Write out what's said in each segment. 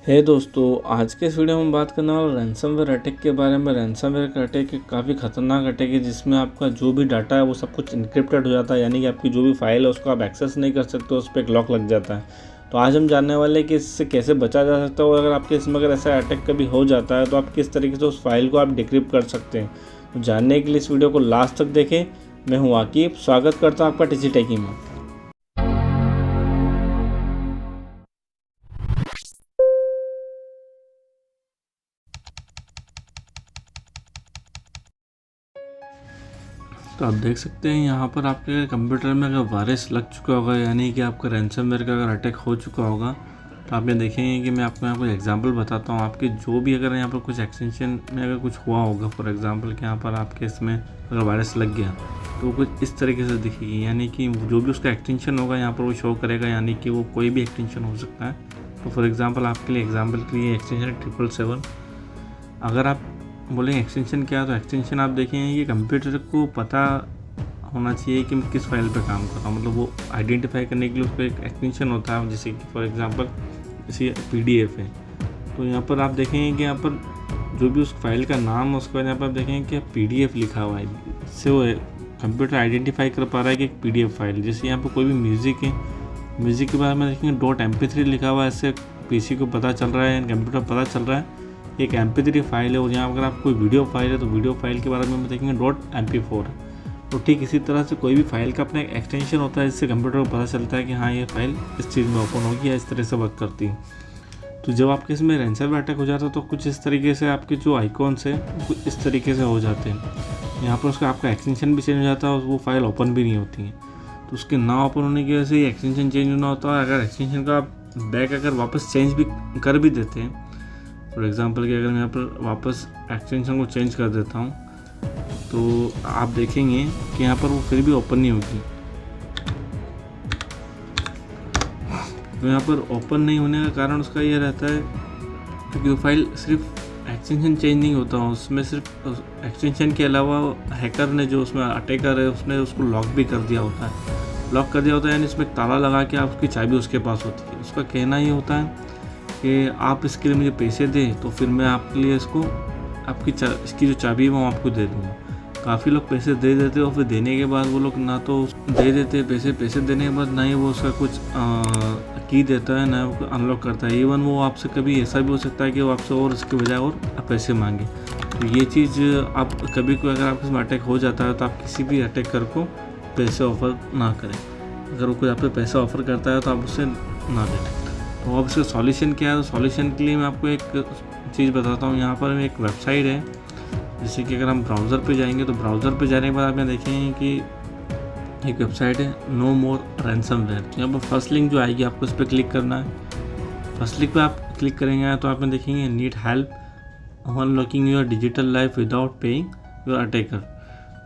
दोस्तों, आज के इस वीडियो में बात करने वाला रैंसमवेयर अटैक के बारे में। रैंसमवेयर का अटैक एक काफ़ी खतरनाक अटैक है जिसमें आपका जो भी डाटा है वो सब कुछ इनक्रिप्टेड हो जाता है, यानी कि आपकी जो भी फाइल है उसको आप एक्सेस नहीं कर सकते, उस पर एक लॉक लग जाता है। तो आज हम जानने वाले हैं कि इससे कैसे बचा जा सकता है और अगर आपके इसमें अगर ऐसा अटैक कभी हो जाता है तो आप किस तरीके से उस फाइल को आप डिक्रिप्ट कर सकते हैं। तो जानने के लिए इस वीडियो को लास्ट तक देखें। मैं हूँ आकिब, स्वागत करता हूँ आपका टीसी टेकी में। तो आप देख सकते हैं यहाँ पर आपके कंप्यूटर में अगर वायरस लग चुका होगा, यानी कि आपका रैंसमवेयर का अगर अटैक हो चुका होगा, तो आप ये देखेंगे कि मैं आपको यहाँ कुछ एग्जांपल बताता हूँ। आपके जो भी अगर यहाँ पर कुछ एक्सटेंशन में अगर कुछ हुआ होगा, फॉर एग्जांपल कि यहाँ पर आपके इसमें अगर वायरस लग गया तो कुछ इस तरीके से दिखेगी, यानी कि जो भी उसका एक्सटेंशन होगा यहाँ पर वो शो करेगा, यानी कि वो कोई भी एक्सटेंशन हो सकता है। तो फॉर एग्जाम्पल आपके लिए एग्जाम्पल के लिए एक्सटेंशन 777। अगर आप बोलेंगे एक्सटेंशन क्या है, तो एक्सटेंशन आप देखेंगे कि कंप्यूटर को पता होना चाहिए कि मैं किस फाइल पे काम कर रहा हूँ, मतलब वो आइडेंटिफाई करने के लिए उसका एक एक्सटेंशन होता है। जैसे कि फॉर एग्जांपल जैसे PDF है, तो यहाँ पर आप देखेंगे कि यहाँ पर जो भी उस फाइल का नाम है उसके बाद यहाँ पर आप देखेंगे कि PDF लिखा हुआ है, इससे वो कंप्यूटर आइडेंटिफाई कर पा रहा है कि एक PDF फाइल। जैसे यहाँ पर कोई भी म्यूज़िक है, म्यूज़िक के बारे में देखेंगे .mp3 लिखा हुआ है, इससे PC को पता चल रहा है, कंप्यूटर पता चल रहा है एक MP3 फाइल है। और यहाँ अगर आप कोई वीडियो फाइल है तो वीडियो फाइल के बारे में देखेंगे .mp4। तो ठीक इसी तरह से कोई भी फाइल का अपना एक एक्सटेंशन होता है, जिससे कंप्यूटर को पता चलता है कि हाँ ये फाइल इस चीज़ में ओपन होगी या इस तरह से वर्क करती है। तो जब आपके इसमें रैंसमवेयर अटैक हो जाता है तो कुछ इस तरीके से आपके जो आइकॉन्स है कुछ इस तरीके से हो जाते हैं। यहाँ पर उसका आपका एक्सटेंशन भी चेंज हो जाता है और वो फाइल ओपन भी नहीं होती है। तो उसके ना ओपन होने की वजह से एक्सटेंशन चेंज होना होता है। अगर एक्सटेंशन का आप बैक अगर वापस चेंज भी कर भी देते हैं, फॉर एग्जांपल कि अगर मैं यहाँ पर वापस एक्सटेंशन को चेंज कर देता हूँ तो आप देखेंगे कि यहाँ पर वो फिर भी ओपन नहीं होगी। तो यहाँ पर ओपन नहीं होने का कारण उसका ये रहता है क्योंकि वो फाइल सिर्फ एक्सटेंशन चेंज नहीं होता, उसमें सिर्फ एक्सटेंशन के अलावा हैकर ने जो उसमें अटैकर है उसने उसको लॉक भी कर दिया होता है। लॉक कर दिया होता है यानी इसमें ताला लगा के आप उसकी चाबी उसके पास होती है। उसका कहना ये होता है कि आप इसके लिए मुझे पैसे दें तो फिर मैं आपके लिए इसको इसकी जो चाबी है वो आपको दे दूँगा। काफ़ी लोग पैसे दे देते और फिर देने के बाद वो लोग ना तो दे देते पैसे देने के बाद ना ही वो उसका कुछ की देता है, ना वो अनलॉक करता है। इवन वो आपसे कभी ऐसा भी हो सकता है कि वो आपसे और इसके बजाय और पैसे मांगे। तो ये चीज़ आप कभी कोई अगर आपके इसमें अटैक हो जाता है तो आप किसी भी अटैकर को पैसे ऑफ़र ना करें। अगर वो कोई आप पे पैसा ऑफ़र करता है तो आप उससे ना दें। तो अब इसका सॉल्यूशन क्या है, तो सॉल्यूशन के लिए मैं आपको एक चीज़ बताता हूँ। यहाँ पर एक वेबसाइट है, जैसे कि अगर हम ब्राउज़र पे जाएंगे तो ब्राउज़र पे जाने के बाद आप यहाँ देखेंगे कि एक वेबसाइट है नो मोर रैंसमवेयर। यहाँ पर फर्स्ट लिंक जो आएगी आपको इस पर क्लिक करना है। फर्स्ट लिंक पे आप क्लिक करेंगे तो आप यहाँ देखेंगे need help unlocking your digital life without paying your attacker.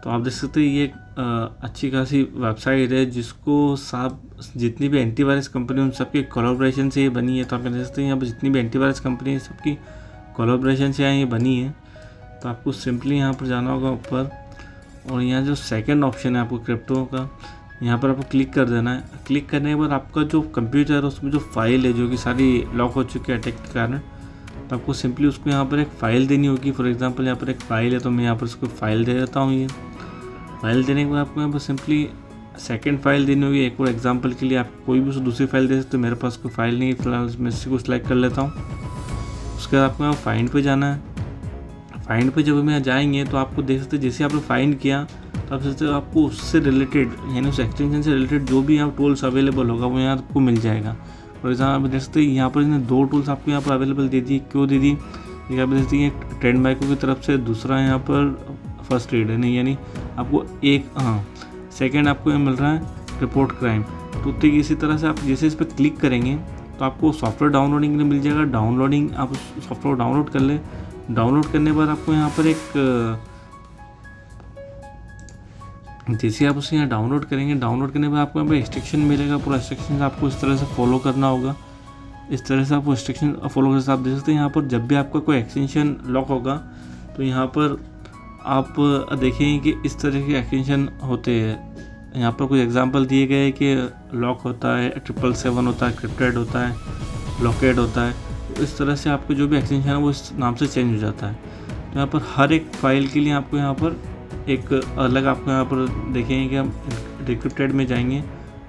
तो आप देख सकते हैं ये अच्छी खासी वेबसाइट है जिसको सब जितनी भी एंटीवायरस कंपनी उन सबके कोलैबोरेशन से ये बनी है। तो आप देख सकते हैं यहाँ पर जितनी भी एंटीवायरस कंपनी है सबकी कोलैबोरेशन से ये बनी है। तो आपको सिंपली यहाँ पर जाना होगा ऊपर और यहाँ जो सेकंड ऑप्शन है आपको क्रिप्टो का, यहाँ पर आपको क्लिक कर देना है। क्लिक करने के बाद आपका जो कंप्यूटर है उसमें जो फाइल है जो कि सारी लॉक हो चुकी है अटैक के कारण, तो आपको सिंपली उसको यहाँ पर एक फ़ाइल देनी होगी। फॉर एग्जांपल यहाँ पर एक फ़ाइल है तो मैं यहाँ पर उसको फ़ाइल दे देता हूँ। ये फाइल देने के बाद आपको यहाँ पर सिंपली सेकंड फाइल देनी होगी। एक और एग्जांपल के लिए आप कोई भी दूसरी फाइल दे सकते हो, मेरे पास कोई फाइल नहीं है फिलहाल, मैं इसी को सिलेक्ट कर लेता हूँ। उसके बाद आपको यहाँ फाइंड पे जाना है। फाइंड पे जब हम यहाँ जाएंगे तो आपको देख सकते हैं जैसे आपने फाइंड किया तो आप सकते हो आपको उससे रिलेटेड यानी उस एक्सटेंशन से रिलेटेड जो भी यहाँ टूल्स अवेलेबल होगा वो यहाँ आपको मिल जाएगा। फॉर एग्जाम्पल आप देख सकते हैं यहाँ पर इसने 2 टूल्स आपको यहाँ पर अवेलेबल दे दी। क्यों दे दी, यहाँ पर देख सकते हैं ट्रेंड माइक्रो की तरफ से, दूसरा यहाँ पर फर्स्ट एड है नहीं, यानी आपको सेकेंड आपको यहाँ मिल रहा है रिपोर्ट क्राइम। तो ठीक इसी तरह से आप जैसे इस पर क्लिक करेंगे तो आपको सॉफ्टवेयर डाउनलोडिंग के लिए मिल जाएगा। डाउनलोडिंग आप सॉफ्टवेयर डाउनलोड कर ले। डाउनलोड करने के बाद आपको यहाँ पर एक जैसे आप उसे यहाँ डाउनलोड करेंगे, डाउनलोड करने के बाद आपको यहाँ पर इंस्ट्रक्शन मिलेगा। पूरा इंस्ट्रक्शन आपको इस तरह से फॉलो करना होगा। इस तरह से आपको इंस्ट्रक्शन फॉलो करके आप देख सकते हैं यहाँ पर जब भी आपका कोई एक्सटेंशन लॉक होगा तो यहाँ पर आप देखेंगे कि इस तरह के एक्सटेंशन होते हैं। यहाँ पर कुछ एग्जांपल दिए गए कि लॉक होता है, 777 होता है, क्रिप्टेड होता है, ब्लॉकेड होता है। तो इस तरह से आपको जो भी एक्सटेंशन है वो इस नाम से चेंज हो जाता है। तो यहाँ पर हर एक फाइल के लिए आपको यहाँ पर एक अलग आपको यहाँ पर देखेंगे कि हम डिक्रिप्टेड में जाएंगे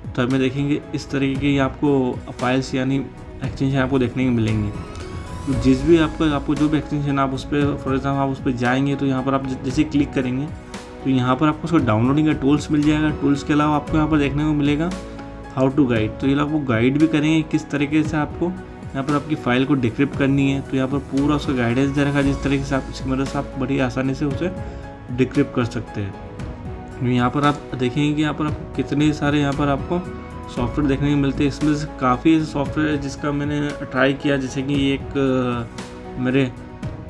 तो हमें देखेंगे इस तरीके की आपको फाइल्स यानी एक्सटेंशन आपको देखने को मिलेंगे। तो जिस भी आपको जो भी एक्सटेंशन आप उस पर फॉर एग्जाम्पल आप उस पर जाएंगे तो यहाँ पर आप जैसे क्लिक करेंगे तो यहाँ पर आपको उसका डाउनलोडिंग का टूल्स मिल जाएगा। टूल्स के अलावा आपको यहाँ पर देखने को मिलेगा हाउ टू गाइड। तो ये लोग आपको गाइड भी करेंगे किस तरीके से आपको यहाँ पर आपकी फ़ाइल को डिक्रिप्ट करनी है। तो यहाँ पर पूरा उसका गाइडेंस दे रखा है जिस तरीके से आप इसकी मदद से आप बड़ी आसानी से उसे डिक्रिप्ट कर सकते हैं। यहाँ पर आप देखेंगे कि यहाँ पर आपको कितने सारे यहाँ पर आपको सॉफ्टवेयर देखने को मिलते हैं। इसमें से काफ़ी ऐसे सॉफ्टवेयर है जिसका मैंने ट्राई किया, जैसे कि एक मेरे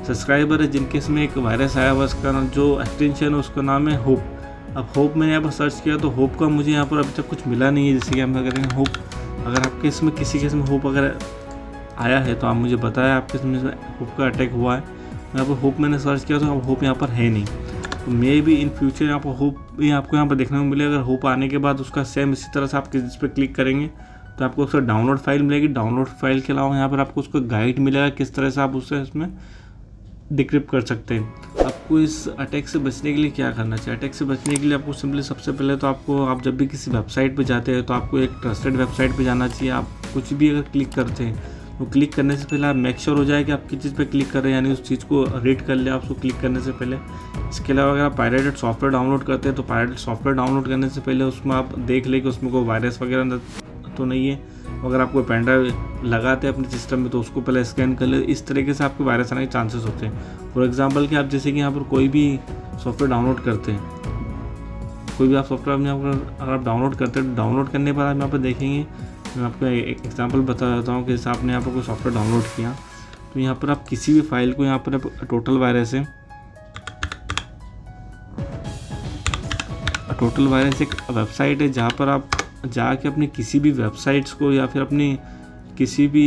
सब्सक्राइबर है जिनके इसमें एक वायरस आया हुआ, उसका जो एक्सटेंशन है उसका नाम है होप। अब होप मैंने यहाँ पर सर्च किया तो होप का मुझे यहाँ पर अभी तक कुछ मिला नहीं है। जैसे कि हम करेंगे होप, अगर आपके इसमें किसी के इसमें होप अगर आया है तो आप मुझे बताएं आपके इसमें होप का अटैक हुआ है। यहाँ पर होप मैंने सर्च किया तो अब होप यहाँ पर है नहीं। तो मे भी इन फ्यूचर यहाँ पर होप भी आपको यहाँ पर देखने को मिले। अगर होप आने के बाद उसका सेम इसी तरह से आप इस पर क्लिक करेंगे तो आपको उसका डाउनलोड फाइल मिलेगी। डाउनलोड फाइल के अलावा यहाँ पर आपको उसका गाइड मिलेगा किस तरह से आप उससे इसमें डिक्रिप्ट कर सकते हैं। आपको इस अटैक से बचने के लिए क्या करना चाहिए? अटैक से बचने के लिए आपको सिंपली सबसे पहले तो आप जब भी किसी वेबसाइट पे जाते हैं तो आपको एक ट्रस्टेड वेबसाइट पे जाना चाहिए। आप कुछ भी अगर क्लिक करते हैं तो क्लिक करने से पहले आप मेक श्योर हो जाए कि आप किस चीज़ पे क्लिक कर रहे हैं, यानी उस चीज़ को रीड कर ले आप उसको क्लिक करने से पहले। इसके अलावा अगर आप पायरेटेड सॉफ्टवेयर डाउनलोड करते हैं तो पायरेटेड सॉफ्टवेयर डाउनलोड करने से पहले उसमें आप देख लें कि उसमें कोई वायरस वगैरह तो नहीं है। अगर आप कोई पेन ड्राइव लगाते हैं अपने सिस्टम में तो उसको पहले स्कैन कर ले। इस तरीके से आपके वायरस आने के चांसेस होते हैं। फॉर एग्जांपल कि आप जैसे कि यहाँ पर कोई भी सॉफ्टवेयर डाउनलोड करते हैं, कोई भी आप सॉफ्टवेयर अगर आप डाउनलोड करते हैं तो डाउनलोड करने के बाद आप यहाँ पर देखेंगे, मैं आपको एक एग्जांपल बता देता हूँ कि जैसे आपने यहाँ पर कोई सॉफ्टवेयर डाउनलोड किया तो यहाँ पर आप किसी भी फाइल को यहाँ पर टोटल वायरस है, टोटल वायरस एक वेबसाइट है जहाँ पर आप जाके अपनी किसी भी वेबसाइट्स को या फिर अपनी किसी भी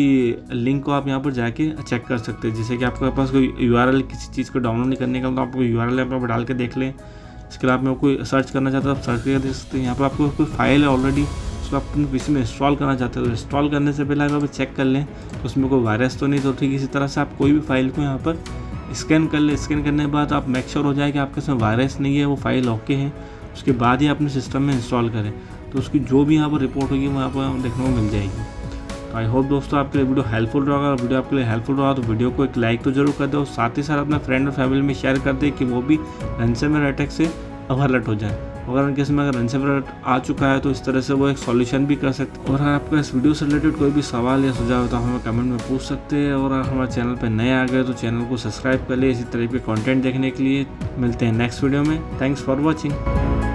लिंक को आप यहाँ पर जाके चेक कर सकते हैं। जैसे कि आपके पास कोई URL किसी चीज़ को डाउनलोड नहीं करने का तो आपको URL यहाँ पर डाल के देख लें। इसके अलावा आप कोई सर्च करना चाहते हो आप सर्च करके देख सकते हैं। यहाँ पर आपको कोई फाइल है ऑलरेडी उसको आप अपने पीसी में इंस्टॉल करना चाहते हो तो इंस्टॉल करने से पहले आप यहाँ पर चेक कर लें तो उसमें कोई वायरस तो नहीं। तो ठीक इसी तरह से आप कोई भी फाइल को यहाँ पर स्कैन कर लें। स्कैन करने के बाद आप मेक श्योर हो जाए कि आपके इसमें वायरस नहीं है, वो फाइल ओके है। उसके बाद ही अपने सिस्टम में इंस्टॉल करें तो उसकी जो भी यहाँ पर रिपोर्ट होगी वो यहाँ पर देखने को मिल जाएगी। तो आई होप दोस्तों आपके लिए वीडियो हेल्पफुल रहा। अगर वीडियो आपके लिए हेल्पफुल रहा तो वीडियो को एक लाइक तो जरूर कर दो और साथ ही साथ अपने फ्रेंड और फैमिली में शेयर कर दे कि वो भी रैंसमवेयर अटैक से अलर्ट हो जाए। अगर उनके इसमें अगर रैंसमवेयर आ चुका है तो इस तरह से वो एक सॉल्यूशन भी कर सकते हैं। और अगर आपका इस वीडियो से रिलेटेड कोई भी सवाल या सुझाव है तो हमें कमेंट में पूछ सकते हैं। और अगर हमारे चैनल पर नए आ गए तो चैनल को सब्सक्राइब कर ले इसी तरह के कंटेंट देखने के लिए। मिलते हैं नेक्स्ट वीडियो में। Thanks for watching.